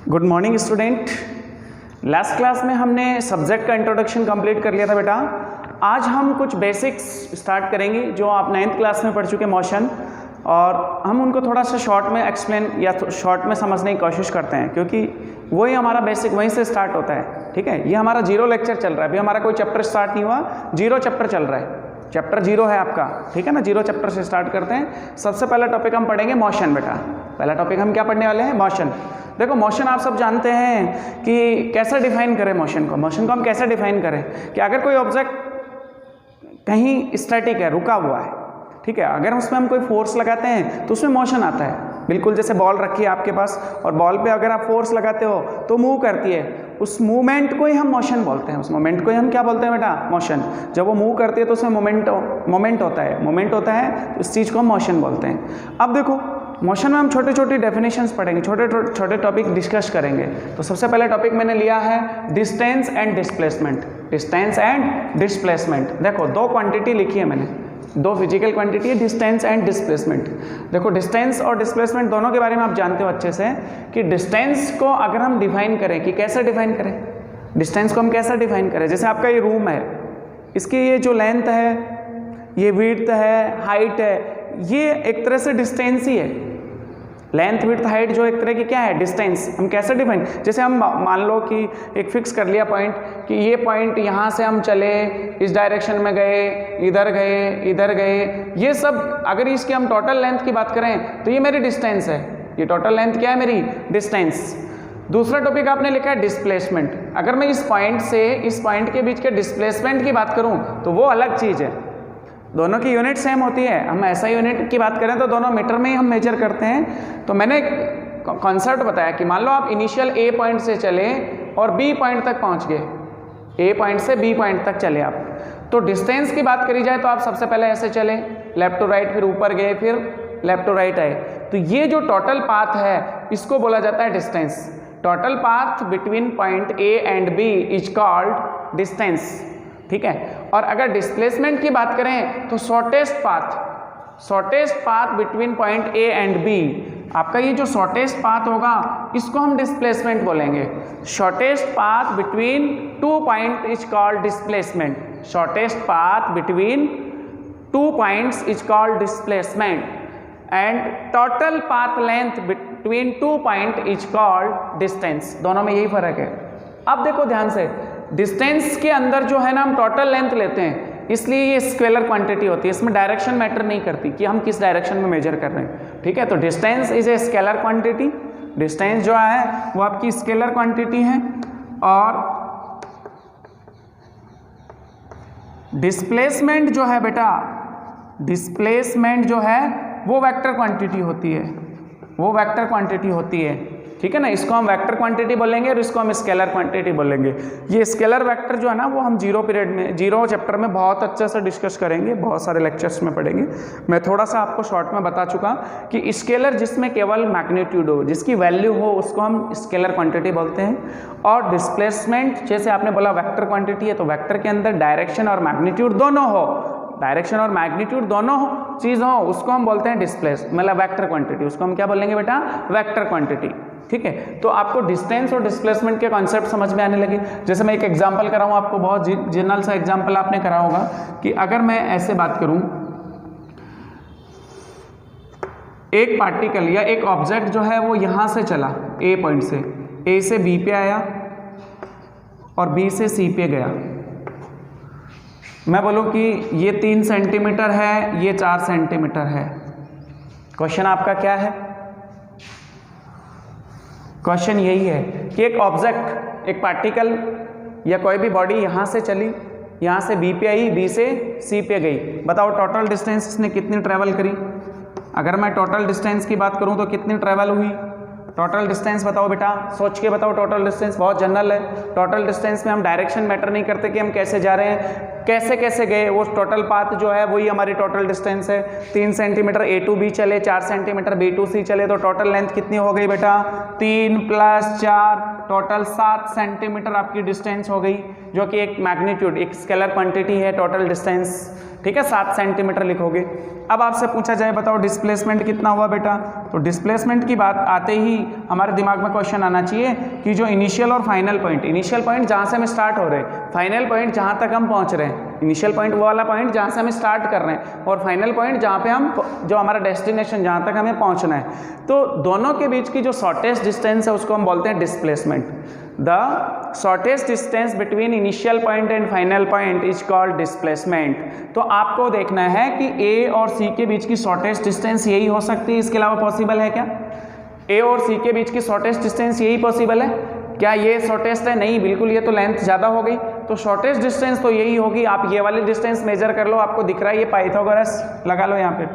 Good morning student. Last class में हमने subject का इंट्रोडक्शन कंप्लीट कर लिया था बेटा। आज हम कुछ बेसिक्स स्टार्ट करेंगे जो आप 9th क्लास में पढ़ चुके मोशन, और हम उनको थोड़ा सा शॉर्ट में एक्सप्लेन या शॉर्ट में समझने की कोशिश करते हैं, क्योंकि वही हमारा बेसिक वहीं से स्टार्ट होता है। ठीक है, ये हमारा 0 लेक्चर चल रहा है, अभी हमारा कोई चैप्टर स्टार्ट नहीं हुआ, 0 चैप्टर चल रहा है, चैप्टर 0 है आपका। ठीक है ना, 0 चैप्टर से स्टार्ट करते हैं। सबसे पहला टॉपिक हम पढ़ेंगे मोशन बेटा। पहला टॉपिक हम क्या पढ़ने वाले हैं? मोशन। देखो मोशन आप सब जानते हैं कि कैसे डिफाइन करें मोशन को। मोशन को हम कैसे डिफाइन करें कि अगर कोई ऑब्जेक्ट कहीं स्टैटिक है, रुका हुआ है, ठीक है, अगर उसमें हम कोई फोर्स लगाते हैं तो उसमें मोशन आता है। बिल्कुल जैसे बॉल रखी है आपके पास और बॉल पे अगर आप फोर्स लगाते हो तो मूव करती है, उस मूवमेंट को ही हम मोशन बोलते हैं। उस मोमेंट को ही हम क्या बोलते हैं बेटा? मोशन। जब वो मूव करती है तो उसमें मोमेंट होता है, मोमेंट होता है, तो इस चीज़ को हम मोशन बोलते हैं। अब देखो मोशन में हम छोटे छोटे डेफिनेशंस पढ़ेंगे, छोटे टॉपिक डिस्कस करेंगे। तो सबसे पहला टॉपिक मैंने लिया है distance and displacement. Distance and displacement. देखो दो क्वांटिटी लिखी है मैंने, दो फिजिकल क्वांटिटी है, डिस्टेंस एंड डिस्प्लेसमेंट। देखो डिस्टेंस और डिस्प्लेसमेंट दोनों के बारे में आप जानते हो अच्छे से कि डिस्टेंस को अगर हम डिफाइन करें कि कैसे डिफाइन करें, डिस्टेंस को हम कैसे डिफाइन करें। जैसे आपका ये रूम है, इसकी ये जो लेंथ है, ये विड्थ है, हाइट है, ये एक तरह से डिस्टेंस ही है। लेंथ विड्थ हाइट जो एक तरह की क्या है? डिस्टेंस। हम कैसे डिफाइन, जैसे हम मान लो कि एक फिक्स कर लिया पॉइंट कि ये पॉइंट यहाँ से हम चले, इस डायरेक्शन में गए, इधर गए, ये सब अगर इसकी हम टोटल लेंथ की बात करें तो ये मेरी डिस्टेंस है। ये टोटल लेंथ क्या है? मेरी डिस्टेंस। दूसरा टॉपिक आपने लिखा है डिस्प्लेसमेंट। अगर मैं इस पॉइंट से इस पॉइंट के बीच के डिस्प्लेसमेंट की बात करूँ तो वो अलग चीज़ है। दोनों की यूनिट सेम होती है। हम ऐसा यूनिट की बात करें तो दोनों मीटर में ही हम मेजर करते हैं। तो मैंने कॉन्सेप्ट बताया कि मान लो आप इनिशियल ए पॉइंट से चले और बी पॉइंट तक पहुंच गए, ए पॉइंट से बी पॉइंट तक चले आप, तो डिस्टेंस की बात करी जाए तो आप सबसे पहले ऐसे चले, लेफ्ट टू राइट, फिर ऊपर गए, फिर लेफ्ट टू राइट आए। तो ये जो टोटल पाथ है इसको बोला जाता है distance. Total path between point A and B is called distance. ठीक है। और अगर डिस्प्लेसमेंट की बात करें तो shortest path between point A and B, आपका ये जो शॉर्टेस्ट पाथ होगा इसको हम डिस्प्लेसमेंट बोलेंगे। Shortest path between 2 point is called displacement. Shortest path between 2 points is called displacement and total path length between 2 point is called distance. दोनों में यही फर्क है। अब देखो ध्यान से, डिस्टेंस के अंदर जो है ना हम टोटल लेंथ लेते हैं, इसलिए ये स्केलर क्वांटिटी होती है। इसमें डायरेक्शन मैटर नहीं करती कि हम किस डायरेक्शन में मेजर कर रहे हैं। ठीक है, तो distance is a scalar quantity. Distance जो है वो आपकी स्केलर क्वांटिटी है, और डिस्प्लेसमेंट जो है बेटा, डिस्प्लेसमेंट जो है वो वेक्टर क्वांटिटी होती है, वो वेक्टर क्वांटिटी होती है। ठीक है ना, इसको हम वेक्टर क्वांटिटी बोलेंगे और इसको हम स्केलर क्वांटिटी बोलेंगे। ये स्केलर वेक्टर जो है ना वो हम 0 चैप्टर में बहुत अच्छे से डिस्कस करेंगे, बहुत सारे लेक्चर्स में पढ़ेंगे। मैं थोड़ा सा आपको शॉर्ट में बता चुका कि स्केलर जिसमें केवल मैग्नीट्यूड हो, जिसकी वैल्यू हो, उसको हम स्केलर क्वांटिटी बोलते हैं। और डिस्प्लेसमेंट जैसे आपने बोला वेक्टर क्वांटिटी है, तो वेक्टर के अंदर डायरेक्शन और मैग्नीट्यूड दोनों हो, डायरेक्शन और मैग्नीट्यूड दोनों चीज़ हो, उसको हम बोलते हैं मतलब वेक्टर क्वांटिटी। उसको हम क्या बोलेंगे बेटा? Vector quantity. ठीक है, तो आपको डिस्टेंस और डिस्प्लेसमेंट के कॉन्सेप्ट समझ में आने लगे। जैसे मैं एक एग्जांपल कराऊँ आपको, बहुत जनरल सा एग्जांपल आपने करा होगा कि अगर मैं ऐसे बात करूँ, एक पार्टिकल या एक ऑब्जेक्ट जो है वो यहाँ से चला, ए पॉइंट से, ए से बी पे आया और बी से सी पे गया। मैं बोलूँ कि ये 3 सेंटीमीटर है, ये 4 सेंटीमीटर है। क्वेश्चन आपका क्या है? क्वेश्चन यही है कि एक ऑब्जेक्ट, एक पार्टिकल या कोई भी बॉडी यहाँ से चली, यहाँ से बी पे आई, बी से सी पे गई। बताओ टोटल डिस्टेंस इसने कितनी ट्रैवल करी? अगर मैं टोटल डिस्टेंस की बात करूँ तो कितनी ट्रैवल हुई? टोटल डिस्टेंस बताओ बेटा, सोच के बताओ। टोटल डिस्टेंस बहुत जनरल है। टोटल डिस्टेंस में हम डायरेक्शन मैटर नहीं करते कि हम कैसे जा रहे हैं, कैसे गए। वो टोटल पाथ जो है वही हमारी टोटल डिस्टेंस है। 3 सेंटीमीटर ए टू बी चले, 4 सेंटीमीटर बी टू सी चले, तो टोटल लेंथ कितनी हो गई बेटा? 3 + 4 टोटल 7 सेंटीमीटर आपकी डिस्टेंस हो गई। जो कि एक मैग्नीट्यूड, एक स्केलर क्वांटिटी है, टोटल डिस्टेंस, ठीक है, 7 सेंटीमीटर लिखोगे। अब आपसे पूछा जाए बताओ डिस्प्लेसमेंट कितना हुआ बेटा, तो डिस्प्लेसमेंट की बात आते ही हमारे दिमाग में क्वेश्चन आना चाहिए कि जो इनिशियल और फाइनल पॉइंट, इनिशियल पॉइंट जहाँ से हम स्टार्ट हो रहे हैं, फाइनल पॉइंट जहाँ तक हम पहुँच रहे हैं, इनिशियल पॉइंट वो वाला पॉइंट जहाँ से हम स्टार्ट कर रहे हैं और फाइनल पॉइंट जहाँ पे हम, जो हमारा डेस्टिनेशन जहाँ तक हमें पहुँचना है, तो दोनों के बीच की जो शॉर्टेस्ट डिस्टेंस है उसको हम बोलते हैं displacement. The shortest distance between initial point and final point is called displacement. तो आपको देखना है कि ए और सी के बीच की शॉर्टेस्ट डिस्टेंस यही हो सकती है, इसके अलावा पॉसिबल है क्या? ए और सी के बीच की शॉर्टेस्ट डिस्टेंस यही पॉसिबल है क्या? ये शॉर्टेस्ट है? नहीं, बिल्कुल, ये तो लेंथ ज़्यादा हो गई। तो शॉर्टेस्ट डिस्टेंस तो यही होगी। आप ये वाली डिस्टेंस मेजर कर लो, आपको दिख रहा है ये पाइथागोरस लगा लो, यहाँ पे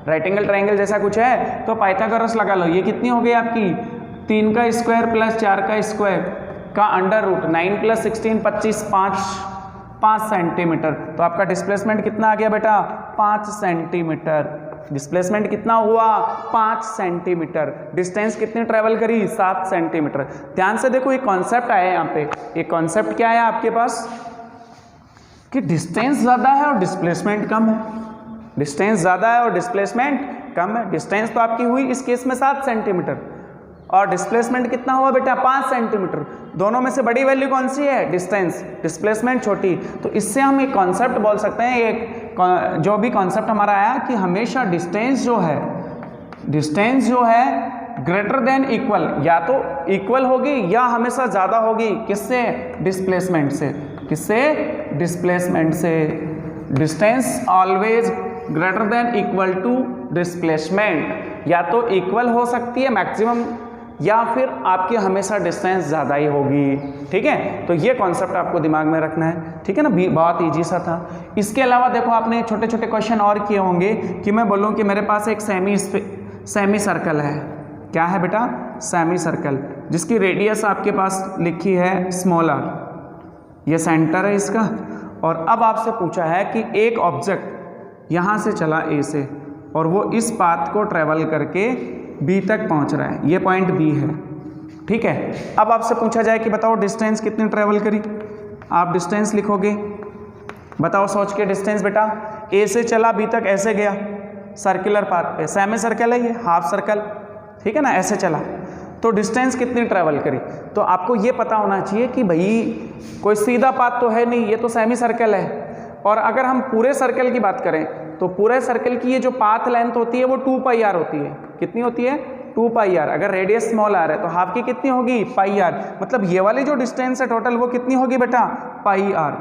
राइट एंगल ट्रायंगल जैसा कुछ है तो पाइथागोरस लगा लो। ये कितनी हो गई आपकी? 3 का स्क्वायर प्लस 4 का स्क्वायर का अंडर रूट, 9 + 16 25, 5 सेंटीमीटर। तो आपका डिस्प्लेसमेंट कितना आ गया बेटा? 5 सेंटीमीटर। डिस्प्लेसमेंट कितना हुआ? 5 सेंटीमीटर। डिस्टेंस कितनी ट्रेवल करी? 7 सेंटीमीटर। ध्यान से देखो, एक कॉन्सेप्ट आया है यहाँ पे। एक कॉन्सेप्ट क्या है आपके पास कि डिस्टेंस ज़्यादा है और डिस्प्लेसमेंट कम है। डिस्टेंस ज़्यादा है और डिस्प्लेसमेंट कम है। डिस्टेंस तो आपकी हुई इस केस में 7 सेंटीमीटर और डिस्प्लेसमेंट कितना हुआ बेटा? 5 सेंटीमीटर। दोनों में से बड़ी वैल्यू कौन सी है? डिस्टेंस। डिस्प्लेसमेंट छोटी। तो इससे हम एक कॉन्सेप्ट बोल सकते हैं, एक जो भी कॉन्सेप्ट हमारा आया कि हमेशा डिस्टेंस जो है ग्रेटर देन इक्वल, या तो इक्वल होगी या हमेशा ज़्यादा होगी। किससे? डिस्प्लेसमेंट से। किससे? डिस्प्लेसमेंट से। Distance always greater than equal to displacement. या तो इक्वल हो सकती है मैक्सिमम, या फिर आपकी हमेशा डिस्टेंस ज़्यादा ही होगी। ठीक है, तो ये कॉन्सेप्ट आपको दिमाग में रखना है। ठीक है ना, बहुत ईजी सा था। इसके अलावा देखो, आपने छोटे छोटे क्वेश्चन और किए होंगे कि मैं बोलूँ कि मेरे पास एक सेमी सर्कल है। क्या है बेटा? सेमी सर्कल, जिसकी रेडियस आपके पास लिखी है स्मॉल r, ये सेंटर है इसका। और अब आपसे पूछा है कि एक ऑब्जेक्ट यहाँ से चला A से और वो इस पाथ को ट्रेवल करके B तक पहुँच रहा है, ये पॉइंट B है। ठीक है, अब आपसे पूछा जाए कि बताओ डिस्टेंस कितनी ट्रेवल करी। आप डिस्टेंस लिखोगे, बताओ सोच के डिस्टेंस बेटा। A से चला B तक, ऐसे गया सर्कुलर पाथ पे, सेमी सर्कल है ये, हाफ सर्कल, ठीक है ना, ऐसे चला, तो डिस्टेंस कितनी ट्रेवल करी। तो आपको ये पता होना चाहिए कि भाई कोई सीधा पाथ तो है नहीं, ये तो सेमी सर्कल है। और अगर हम पूरे सर्कल की बात करें तो पूरे सर्कल की ये जो पाथ लेंथ होती है वो 2πr होती है। कितनी होती है? 2πr। अगर रेडियस स्मॉल r है तो हाफ की कितनी होगी? πr। मतलब ये वाली जो डिस्टेंस है टोटल वो कितनी होगी बेटा? πr।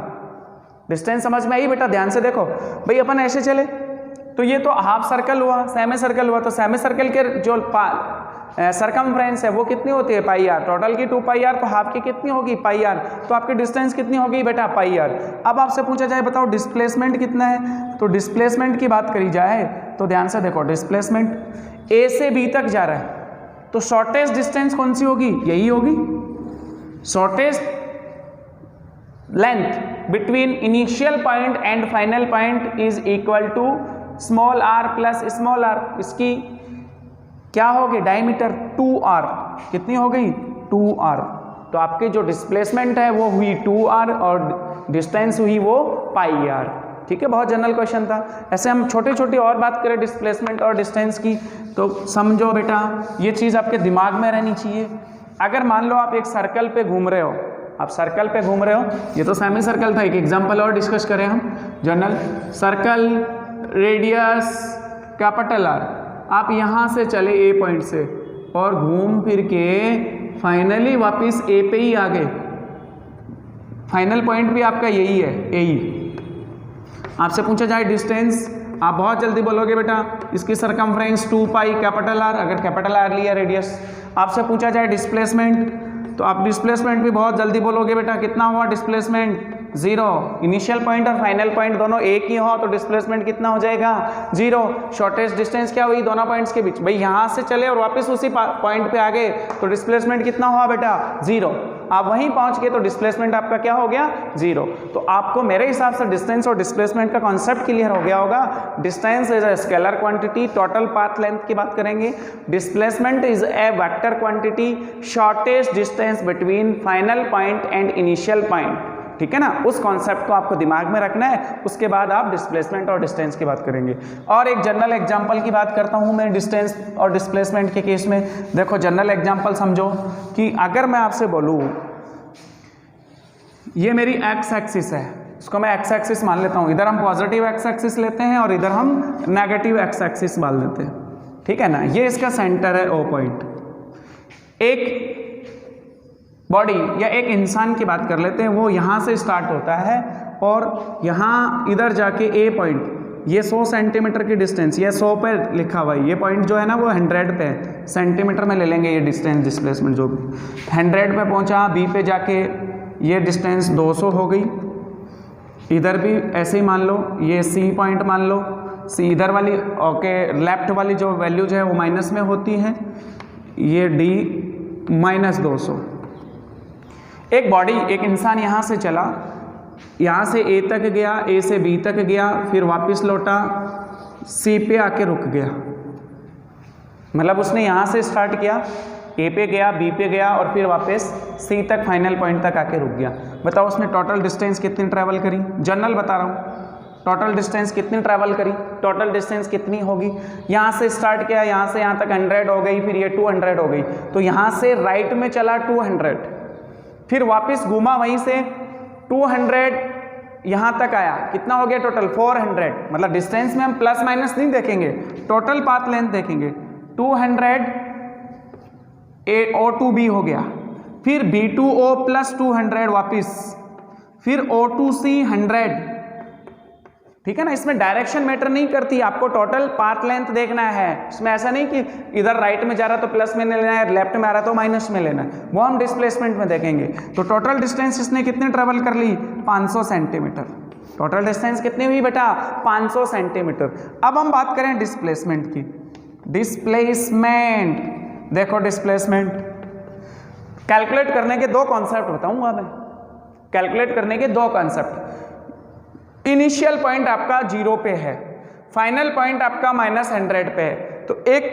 डिस्टेंस समझ में आई बेटा? ध्यान से देखो भाई, अपन ऐसे चले तो ये तो हाफ सर्कल हुआ, सेमी सर्कल हुआ, तो सेमी सर्कल के जो सरकमफ्रेंस है वो कितनी होती है? πr। टोटल की 2πr, तो हाफ की कितनी होगी? πr। तो आपकी डिस्टेंस कितनी होगी बेटा? πr। अब आपसे पूछा जाए बताओ डिस्प्लेसमेंट कितना है। तो डिस्प्लेसमेंट की बात करी जाए तो ध्यान से देखो, डिस्प्लेसमेंट A से B तक जा रहा है तो शॉर्टेस्ट डिस्टेंस कौन सी होगी? यही होगी। Shortest length between initial point and final point is equal to small r plus small r। इसकी क्या होगी? Diameter 2r। कितनी हो गई? 2r। तो आपकी जो डिस्प्लेसमेंट है वो हुई 2r और डिस्टेंस हुई वो πr। ठीक है, बहुत जनरल क्वेश्चन था। ऐसे हम छोटी छोटी और बात करें डिस्प्लेसमेंट और डिस्टेंस की तो समझो बेटा, ये चीज़ आपके दिमाग में रहनी चाहिए। अगर मान लो आप एक सर्कल पे घूम रहे हो, आप सर्कल पे घूम रहे हो, ये तो सेमी सर्कल था, एक एग्जाम्पल और डिस्कस करें हम। General circle, radius capital R, आप यहाँ से चले A पॉइंट से और घूम फिर के फाइनली वापस A पे ही आ गए। फाइनल पॉइंट भी आपका यही है, A ही। आपसे पूछा जाए डिस्टेंस, आप बहुत जल्दी बोलोगे बेटा इसकी सरकमफ्रेंस 2π कैपिटल R, अगर कैपिटल R लिया रेडियस। आपसे पूछा जाए डिस्प्लेसमेंट तो आप डिस्प्लेसमेंट भी बहुत जल्दी बोलोगे बेटा, कितना हुआ डिस्प्लेसमेंट? 0। इनिशियल पॉइंट और फाइनल पॉइंट दोनों एक ही हो तो डिस्प्लेसमेंट कितना हो जाएगा? 0। शॉर्टेस्ट डिस्टेंस क्या हुई दोनों पॉइंट्स के बीच? भाई यहाँ से चले और वापस उसी पॉइंट पे आ गए तो डिस्प्लेसमेंट कितना हुआ बेटा? 0। आप वहीं पहुँच गए तो डिस्प्लेसमेंट आपका क्या हो गया? 0। तो आपको मेरे हिसाब से डिस्टेंस और डिस्प्लेसमेंट का कॉन्सेप्ट क्लियर हो गया होगा। Distance is a scalar quantity, total path length की बात करेंगे। Displacement is a vector quantity, shortest distance between final point and initial point. ठीक है ना, उस कॉन्सेप्ट को आपको दिमाग में रखना है। उसके बाद आप डिस्प्लेसमेंट और डिस्टेंस की बात करेंगे। और एक जनरल एग्जांपल की बात करता हूं मैं डिस्टेंस और डिस्प्लेसमेंट के केस में। देखो जनरल एग्जांपल समझो कि अगर मैं आपसे बोलूं ये मेरी एक्स एक्सिस है, इसको मैं एक्स एक्सिस मान लेता हूं, इधर हम पॉजिटिव एक्स एक्सिस लेते हैं और इधर हम नेगेटिव एक्स एक्सिस मान लेते हैं, ठीक है ना। ये इसका सेंटर है ओ पॉइंट। एक बॉडी या एक इंसान की बात कर लेते हैं, वो यहाँ से स्टार्ट होता है और यहाँ इधर जाके ए पॉइंट, ये 100 सेंटीमीटर की डिस्टेंस, ये 100 पे लिखा हुआ है, ये पॉइंट जो है ना वो 100 पे है, सेंटीमीटर में ले लेंगे ये डिस्टेंस डिस्प्लेसमेंट जो भी 100 पे पहुँचा, बी पे जाके ये डिस्टेंस 200 हो गई, इधर भी ऐसे ही मान लो, ये सी पॉइंट मान लो, सी इधर वाली ओके लेफ्ट वाली जो वैल्यूज है वो माइनस में होती हैं, ये डी -200। एक बॉडी एक इंसान यहाँ से चला, यहाँ से ए तक गया, ए से बी तक गया, फिर वापस लौटा, सी पे आके रुक गया। मतलब उसने यहाँ से स्टार्ट किया, ए पे गया, बी पे गया और फिर वापस सी तक फाइनल पॉइंट तक आके रुक गया। बताओ उसने टोटल डिस्टेंस कितनी ट्रैवल करी? जनरल बता रहा हूँ, टोटल डिस्टेंस कितनी ट्रैवल करी, टोटल डिस्टेंस कितनी होगी? यहाँ से स्टार्ट किया, यहाँ से यहाँ तक 100 हो गई, फिर ये 200 हो गई, तो यहाँ से राइट में चला 200, फिर वापस घूमा वहीं से 200 यहाँ तक आया, कितना हो गया टोटल? 400। मतलब डिस्टेंस में हम प्लस माइनस नहीं देखेंगे, टोटल पाथ लेंथ देखेंगे। 200 ए ओ टू बी हो गया, फिर B2O प्लस 200 वापिस, फिर O2C 100, ठीक है ना। इसमें डायरेक्शन मैटर नहीं करती, आपको टोटल पाथ लेंथ देखना है। इसमें ऐसा नहीं कि इधर राइट में जा रहा तो प्लस में लेना है, लेफ्ट में आ रहा तो माइनस में लेना है, वो हम डिस्प्लेसमेंट में देखेंगे। तो टोटल डिस्टेंस इसने कितने ट्रेवल कर ली? 500 सेंटीमीटर। टोटल डिस्टेंस कितनी हुई बेटा? 500 सेंटीमीटर। अब हम बात करें डिस्प्लेसमेंट की। डिस्प्लेसमेंट, देखो डिस्प्लेसमेंट कैलकुलेट करने के दो कॉन्सेप्ट बताऊंगा मैं। कैलकुलेट करने के दो कॉन्सेप्ट, इनिशियल पॉइंट आपका 0 पे है, फाइनल पॉइंट आपका -100 पे है। तो एक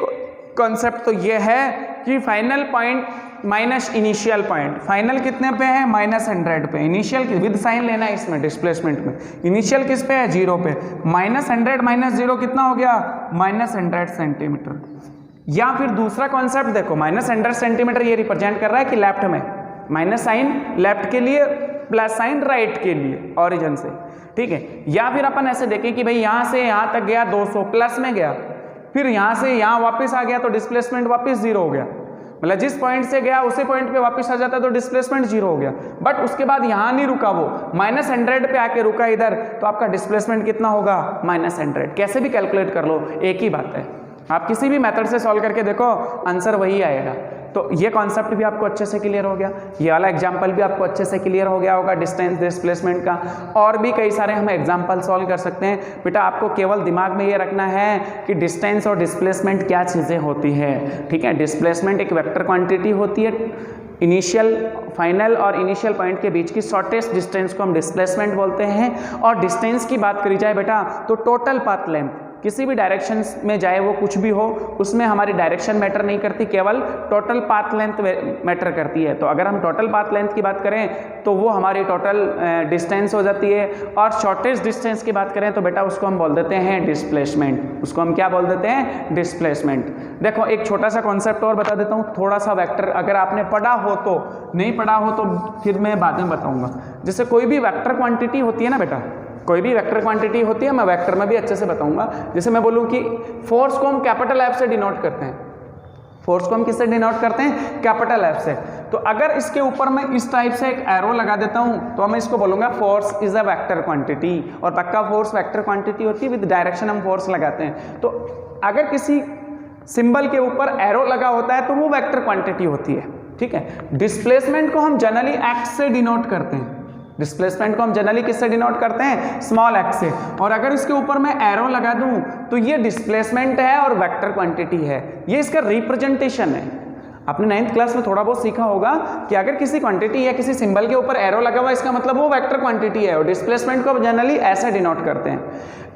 कॉन्सेप्ट तो ये है कि final point minus initial point, final कितने पे है? -100 पे। इनिशियल विद साइन लेना है इसमें डिस्प्लेसमेंट में। इनिशियल किस पे है? 0 पे। -100 -0 कितना हो गया? -100 सेंटीमीटर। या फिर दूसरा कॉन्सेप्ट देखो, -100 सेंटीमीटर ये रिप्रेजेंट कर रहा है कि लेफ्ट में, माइनस साइन लेफ्ट के लिए, प्लस साइन राइट के लिए, ओरिजिन से, ठीक है। या फिर अपन ऐसे देखें कि भाई यहाँ से यहाँ तक गया 200 प्लस में गया, फिर यहाँ से यहाँ वापस आ गया तो डिस्प्लेसमेंट वापस 0 हो गया। मतलब जिस पॉइंट से गया उसी पॉइंट पे वापस आ जाता तो डिस्प्लेसमेंट 0 हो गया। बट उसके बाद यहाँ नहीं रुका, वो -100 पे आके रुका इधर, तो आपका डिस्प्लेसमेंट कितना होगा? -100। कैसे भी कैलकुलेट कर लो, एक ही बात है। आप किसी भी मेथड से सॉल्व करके देखो, आंसर वही आएगा। तो ये कॉन्सेप्ट भी आपको अच्छे से क्लियर हो गया, ये वाला एग्जांपल भी आपको अच्छे से क्लियर हो गया होगा डिस्टेंस डिस्प्लेसमेंट का। और भी कई सारे हम एग्जांपल सॉल्व कर सकते हैं। बेटा आपको केवल दिमाग में ये रखना है कि डिस्टेंस और डिस्प्लेसमेंट क्या चीज़ें होती है, ठीक है। डिस्प्लेसमेंट एक वेक्टर क्वांटिटी होती है, इनिशियल फाइनल और इनिशियल पॉइंट के बीच की शॉर्टेस्ट डिस्टेंस को हम डिस्प्लेसमेंट बोलते हैं। और डिस्टेंस की बात करी जाए बेटा तो टोटल पाथ लेंथ, किसी भी डायरेक्शन में जाए वो कुछ भी हो, उसमें हमारी डायरेक्शन मैटर नहीं करती, केवल टोटल पाथ लेंथ मैटर करती है। तो अगर हम टोटल पाथ लेंथ की बात करें तो वो हमारी टोटल डिस्टेंस हो जाती है। और शॉर्टेस्ट डिस्टेंस की बात करें तो बेटा उसको हम बोल देते हैं डिस्प्लेसमेंट। उसको हम क्या बोल देते हैं? डिस्प्लेसमेंट। देखो एक छोटा सा कॉन्सेप्ट और बता देता हूँ, थोड़ा सा वेक्टर अगर आपने पढ़ा हो तो, नहीं पढ़ा हो तो फिर मैं बाद में बताऊँगा। जैसे कोई भी वेक्टर क्वान्टिटी होती है ना बेटा, कोई भी वेक्टर क्वांटिटी होती है, मैं वेक्टर में भी अच्छे से बताऊंगा। जैसे मैं बोलूं कि फोर्स को हम कैपिटल F से डिनोट करते हैं, फोर्स को हम किससे डिनोट करते हैं? कैपिटल F से। तो अगर इसके ऊपर मैं इस टाइप से एक एरो लगा देता हूं तो मैं इसको बोलूंगा force is a vector quantity. और पक्का फोर्स वेक्टर क्वांटिटी होती है, विद डायरेक्शन हम फोर्स लगाते हैं। तो अगर किसी सिंबल के ऊपर एरो लगा होता है तो वो वेक्टर क्वांटिटी होती है, ठीक है। डिस्प्लेसमेंट को हम जनरली x से डिनोट करते हैं। डिस्प्लेसमेंट को हम जनरली किससे डिनोट करते हैं? स्मॉल x से। और अगर इसके ऊपर मैं एरो लगा दूं तो ये डिस्प्लेसमेंट है और वेक्टर क्वांटिटी है, ये इसका रिप्रेजेंटेशन है। आपने 9th क्लास में थोड़ा बहुत सीखा होगा कि अगर किसी क्वांटिटी या किसी सिंबल के ऊपर एरो लगा हुआ इसका मतलब वो वेक्टर क्वांटिटी है। और डिस्प्लेसमेंट को जनरली ऐसे डिनोट करते हैं।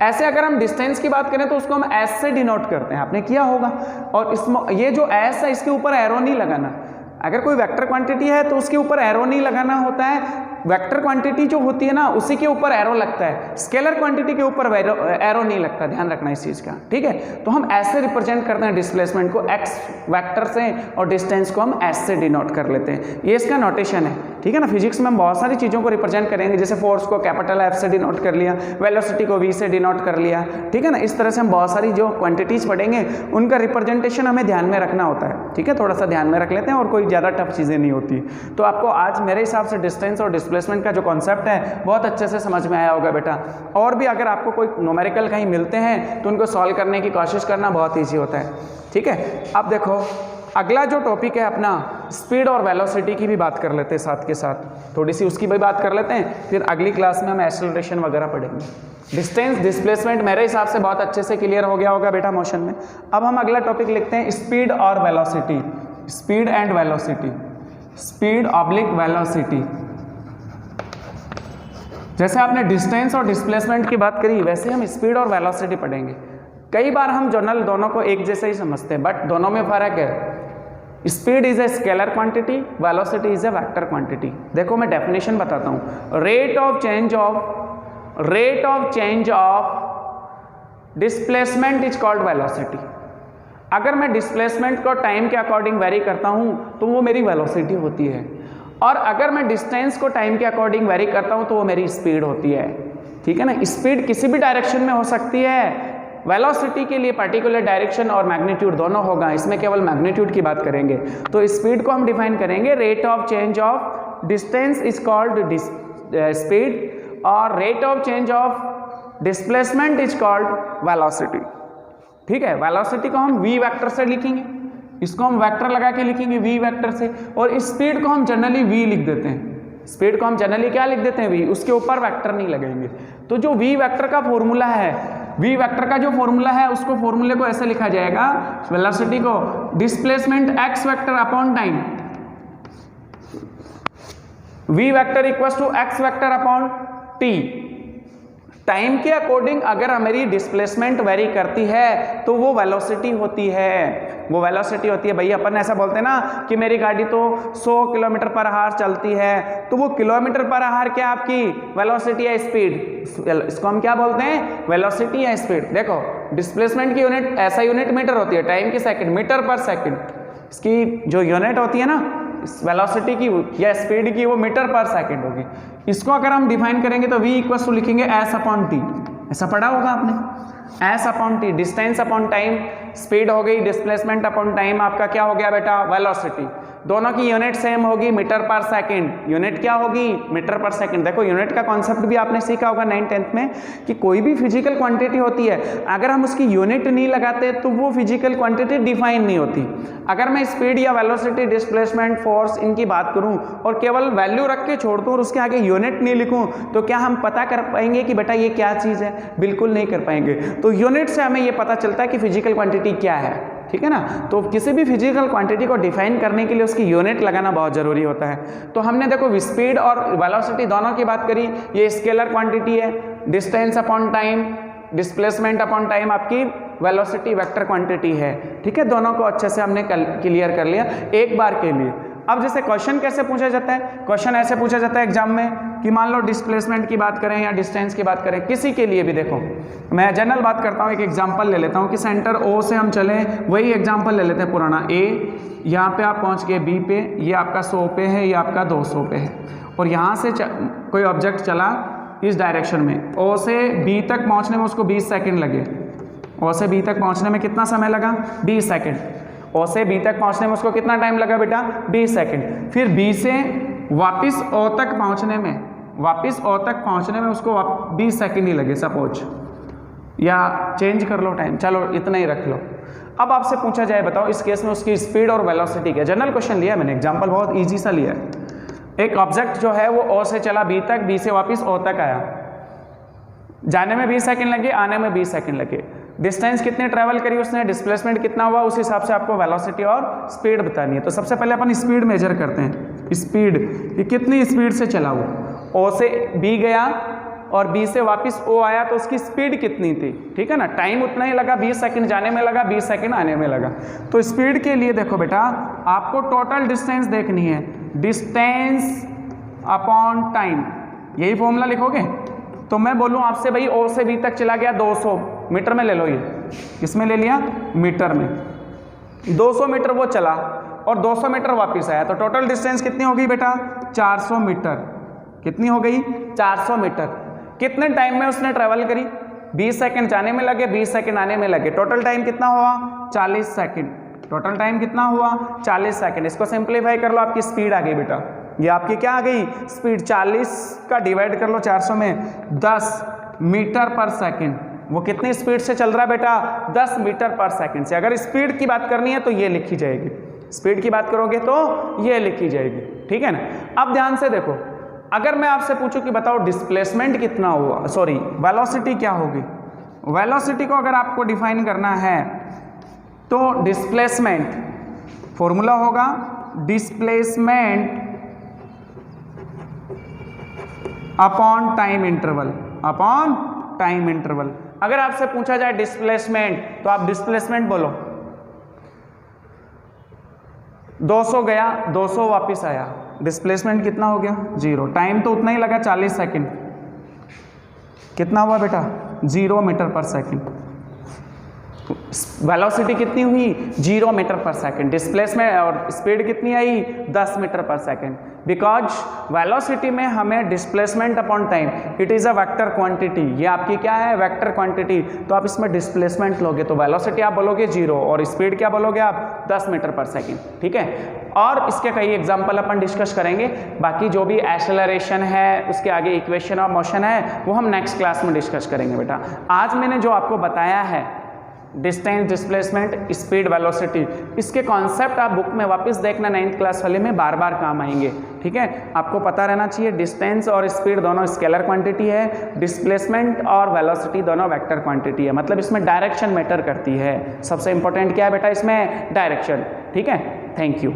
ऐसे अगर हम डिस्टेंस की बात करें तो उसको हम एस से डिनोट करते हैं, आपने किया होगा। और ये जो एस है इसके ऊपर एरो नहीं लगाना, अगर कोई वेक्टर क्वांटिटी है तो उसके ऊपर एरो नहीं लगाना होता है, वेक्टर क्वांटिटी जो होती है ना उसी के ऊपर एरो लगता है, स्केलर क्वांटिटी के ऊपर एरो नहीं लगता, ध्यान रखना इस चीज़ का, ठीक है। तो हम ऐसे रिप्रेजेंट करते हैं डिस्प्लेसमेंट को x वेक्टर से और डिस्टेंस को हम s से डिनोट कर लेते हैं, ये इसका नोटेशन है, ठीक है ना। फिजिक्स में हम बहुत सारी चीज़ों को रिप्रेजेंट करेंगे, जैसे फोर्स को कैपिटल F से डिनोट कर लिया, वेलोसिटी को v से डिनोट कर लिया, ठीक है ना। इस तरह से हम बहुत सारी जो क्वांटिटीज़ पढ़ेंगे उनका रिप्रेजेंटेशन हमें ध्यान में रखना होता है, ठीक है, थोड़ा सा ध्यान में रख लेते हैं और कोई ज़्यादा टफ चीज़ें नहीं होती। तो आपको आज मेरे हिसाब से डिस्टेंस और डिस्प्लेसमेंट का जो कॉन्सेप्ट है बहुत अच्छे से समझ में आया होगा बेटा। और भी अगर आपको कोई न्यूमेरिकल कहीं मिलते हैं तो उनको सॉल्व करने की कोशिश करना बहुत ईजी होता है, ठीक है। अब देखो अगला जो टॉपिक है अपना स्पीड और वेलोसिटी की भी बात कर लेते हैं, साथ के साथ थोड़ी सी उसकी भी बात कर लेते हैं, फिर अगली क्लास में हम एक्सेलरेशन वगैरह पढ़ेंगे। डिस्टेंस डिस्प्लेसमेंट मेरे हिसाब से बहुत अच्छे से क्लियर हो गया होगा बेटा मोशन में। अब हम अगला टॉपिक लिखते हैं स्पीड और velocity, speed and velocity, speed oblique velocity. जैसे आपने डिस्टेंस और डिस्प्लेसमेंट की बात करी वैसे हम स्पीड और वेलोसिटी पढ़ेंगे। कई बार हम जनरल दोनों को एक जैसे ही समझते हैं, बट दोनों में फर्क है। Speed is a scalar quantity, velocity is a vector quantity. देखो मैं डेफिनेशन बताता हूँ, rate of change of displacement is called velocity. अगर मैं डिस्प्लेसमेंट को टाइम के अकॉर्डिंग वेरी करता हूँ तो वो मेरी वेलोसिटी होती है, और अगर मैं डिस्टेंस को टाइम के अकॉर्डिंग वेरी करता हूँ तो वो मेरी स्पीड होती है, ठीक है ना। स्पीड किसी भी डायरेक्शन में हो सकती है, वेलोसिटी के लिए पर्टिकुलर डायरेक्शन और मैग्नीट्यूड दोनों होगा, इसमें केवल मैग्नीट्यूड की बात करेंगे। तो स्पीड को हम डिफाइन करेंगे, rate of change of distance is called speed और rate of change of displacement is called velocity, ठीक है। वेलोसिटी को हम v वेक्टर से लिखेंगे, इसको हम वेक्टर लगा के लिखेंगे v वेक्टर से, और स्पीड को हम जनरली v लिख देते हैं। स्पीड को हम जनरली क्या लिख देते हैं v, उसके ऊपर वेक्टर नहीं लगाएंगे। तो जो v वेक्टर का फॉर्मूला है, v वेक्टर का जो फॉर्मूला है उसको फॉर्मूले को ऐसे लिखा जाएगा, वेलोसिटी को displacement x vector upon time, v vector equals to x vector upon t। Time के अकॉर्डिंग अगर हमारी डिस्प्लेसमेंट वेरी करती है तो वो वेलोसिटी होती है, वो वेलोसिटी होती है। भैया अपन ऐसा बोलते हैं ना कि मेरी गाड़ी तो 100 किलोमीटर पर आवर चलती है, तो वो किलोमीटर पर आवर क्या आपकी वेलोसिटी है, स्पीड, इसको हम क्या बोलते हैं, वेलोसिटी या स्पीड। देखो डिस्प्लेसमेंट की यूनिट ऐसा यूनिट मीटर होती है, टाइम की सेकंड, मीटर पर सेकंड, इसकी जो यूनिट होती है ना वेलोसिटी की या स्पीड की वो मीटर पर सेकंड होगी। इसको अगर हम डिफाइन करेंगे तो v इक्वल टू लिखेंगे s अपॉन t, ऐसा पढ़ा होगा आपने, s upon t, distance upon time, speed हो गई, डिस्प्लेसमेंट अपॉन टाइम आपका क्या हो गया बेटा, वेलोसिटी। दोनों की यूनिट सेम होगी, मीटर पर सेकंड, यूनिट क्या होगी, मीटर पर सेकंड। देखो यूनिट का कॉन्सेप्ट भी आपने सीखा होगा 9th-10th में कि कोई भी फिजिकल क्वांटिटी होती है, अगर हम उसकी यूनिट नहीं लगाते तो वो फिजिकल क्वांटिटी डिफाइन नहीं होती। अगर मैं स्पीड या वेलोसिटी, डिस्प्लेसमेंट, फोर्स इनकी बात करूं और केवल वैल्यू रख के छोड़ दूं और उसके आगे यूनिट नहीं लिखूं तो क्या हम पता कर पाएंगे कि बेटा ये क्या चीज़ है, बिल्कुल नहीं कर पाएंगे। तो यूनिट से हमें ये पता चलता है कि फिजिकल क्वांटिटी क्या है, ठीक है ना। तो किसी भी फिजिकल क्वांटिटी को डिफाइन करने के लिए उसकी यूनिट लगाना बहुत ज़रूरी होता है। तो हमने देखो स्पीड और वेलोसिटी दोनों की बात करी, ये स्केलर क्वांटिटी है, distance upon time, displacement upon time आपकी वेलोसिटी वेक्टर क्वांटिटी है, ठीक है। दोनों को अच्छे से हमने क्लियर कर लिया एक बार के लिए। अब जैसे क्वेश्चन कैसे पूछा जाता है, क्वेश्चन ऐसे पूछा जाता है एग्जाम में कि मान लो डिस्प्लेसमेंट की बात करें या डिस्टेंस की बात करें, किसी के लिए भी देखो मैं जनरल बात करता हूँ, एक एग्जांपल ले लेता हूँ कि सेंटर O से हम चले, वही एग्जांपल ले लेते हैं पुराना A, यहाँ पे आप पहुँच गए B पे, ये आपका 100 पे है, ये आपका 200 पे है, और यहाँ से कोई ऑब्जेक्ट चला इस डायरेक्शन में, O से B तक पहुँचने में उसको 20 सेकेंड लगे। O से B तक पहुँचने में कितना समय लगा, 20 सेकेंड। O से B तक पहुँचने में उसको कितना टाइम लगा बेटा, 20 सेकेंड। फिर B से वापस O तक पहुँचने में, उसको 20 सेकेंड ही लगे सपोज, या चेंज कर लो टाइम, चलो इतना ही रख लो। अब आपसे पूछा जाए बताओ इस केस में उसकी स्पीड और वेलोसिटी क्या। जनरल क्वेश्चन लिया मैंने, एग्जांपल बहुत इजी सा लिया है। एक ऑब्जेक्ट जो है वो O से चला B तक, B से वापस O तक आया, जाने में 20 सेकेंड लगे, आने में 20 सेकेंड लगे। डिस्टेंस कितने ट्रैवल करी उसने, डिस्प्लेसमेंट कितना हुआ, उस हिसाब से आपको वेलोसिटी और स्पीड बतानी है। तो सबसे पहले अपन स्पीड मेजर करते हैं। स्पीड, ये कितनी स्पीड से चला वो, O से B गया, और बी से वापस ओ आया तो उसकी स्पीड कितनी थी, ठीक है ना। टाइम उतना ही लगा, 20 सेकंड जाने में लगा, 20 सेकंड आने में लगा। तो स्पीड के लिए देखो बेटा, आपको टोटल डिस्टेंस देखनी है, डिस्टेंस अपॉन टाइम, यही फॉर्मूला लिखोगे। तो मैं बोलूँ आपसे भाई ओ से बी तक चला गया 200 मीटर में, ले लो, ये किसमें ले लिया, मीटर में। 200 मीटर वो चला और 200 मीटर वापस आया, तो टोटल डिस्टेंस कितनी हो गई बेटा, 400 मीटर। कितनी हो गई, 400 मीटर। कितने टाइम में उसने ट्रेवल करी, 20 सेकंड जाने में लगे, 20 सेकंड आने में लगे। टोटल टाइम कितना हुआ, 40 सेकंड। टोटल टाइम कितना हुआ, 40 सेकंड। इसको सिंप्लीफाई कर लो, आपकी स्पीड आ गई बेटा, ये आपकी क्या आ गई, स्पीड। 40 का डिवाइड कर लो 400 में, 10 मीटर पर सेकंड। वो कितनी स्पीड से चल रहा है बेटा, 10 मीटर पर सेकंड से। अगर स्पीड की बात करनी है तो ये लिखी जाएगी, स्पीड की बात करोगे तो ये लिखी जाएगी, ठीक है ना। अब ध्यान से देखो, अगर मैं आपसे पूछूं कि बताओ डिस्प्लेसमेंट कितना हुआ, सॉरी वेलोसिटी क्या होगी। वेलोसिटी को अगर आपको डिफाइन करना है तो डिस्प्लेसमेंट, फॉर्मूला होगा displacement upon time interval, upon time interval. अगर आपसे पूछा जाए डिस्प्लेसमेंट तो आप डिस्प्लेसमेंट बोलो, 200 गया 200 वापस आया, डिस्प्लेसमेंट कितना हो गया, 0। टाइम तो उतना ही लगा 40 सेकंड, कितना हुआ बेटा, 0 मीटर पर सेकंड। वेलोसिटी कितनी हुई, 0 मीटर पर सेकंड। डिस्प्लेसमेंट और स्पीड कितनी आई, 10 मीटर पर सेकंड। बिकॉज वेलोसिटी में हमें displacement upon time, it is a vector quantity, ये आपकी क्या है, वेक्टर क्वांटिटी। तो आप इसमें डिस्प्लेसमेंट लोगे तो वेलोसिटी आप बोलोगे 0 और स्पीड क्या बोलोगे आप, 10 मीटर पर सेकंड, ठीक है। और इसके कई एग्जाम्पल अपन डिस्कस करेंगे। बाकी जो भी एक्सेलरेशन है, उसके आगे इक्वेशन ऑफ मोशन है, वो हम नेक्स्ट क्लास में डिस्कस करेंगे बेटा। आज मैंने जो आपको बताया है डिस्टेंस, डिस्प्लेसमेंट, स्पीड, वेलोसिटी, इसके कॉन्सेप्ट आप बुक में वापस देखना, 9th क्लास वाले में बार बार काम आएंगे, ठीक है। आपको पता रहना चाहिए डिस्टेंस और स्पीड दोनों स्केलर क्वांटिटी है, डिस्प्लेसमेंट और वेलोसिटी दोनों वेक्टर क्वांटिटी है। मतलब इसमें डायरेक्शन मैटर करती है। सबसे इंपॉर्टेंट क्या है बेटा इसमें, डायरेक्शन, ठीक है। Thank you.